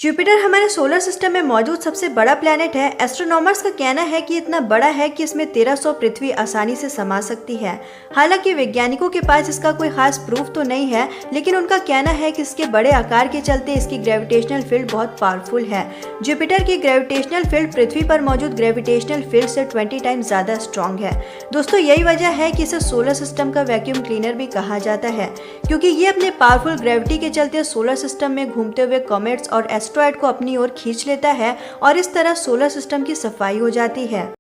Jupiter हमारे solar system में मौजूद सबसे बड़ा प्लैनेट है। एस्ट्रोनॉमर्स का कहना है कि इतना बड़ा है कि इसमें 1300 पृथ्वी आसानी से समा सकती है। हालांकि वैज्ञानिकों के पास इसका कोई खास प्रूफ तो नहीं है, लेकिन उनका कहना है कि इसके बड़े आकार के चलते इसकी ग्रेविटेशनल फील्ड बहुत पावरफुल है। जुपिटर की ग्रेविटेशनल फील्ड पृथ्वी पर मौजूद ग्रेविटेशनल फील्ड से 20 टाइम्स ज्यादा स्ट्रॉन्ग है। दोस्तों, यही वजह है कि इसे सोलर सिस्टम का वैक्यूम क्लीनर भी कहा जाता है, क्योंकि ये अपने पावरफुल ग्रेविटी के चलते सोलर सिस्टम में घूमते हुए कॉमेट्स और एस्ट्रॉयड को अपनी ओर खींच लेता है और इस तरह सोलर सिस्टम की सफाई हो जाती है।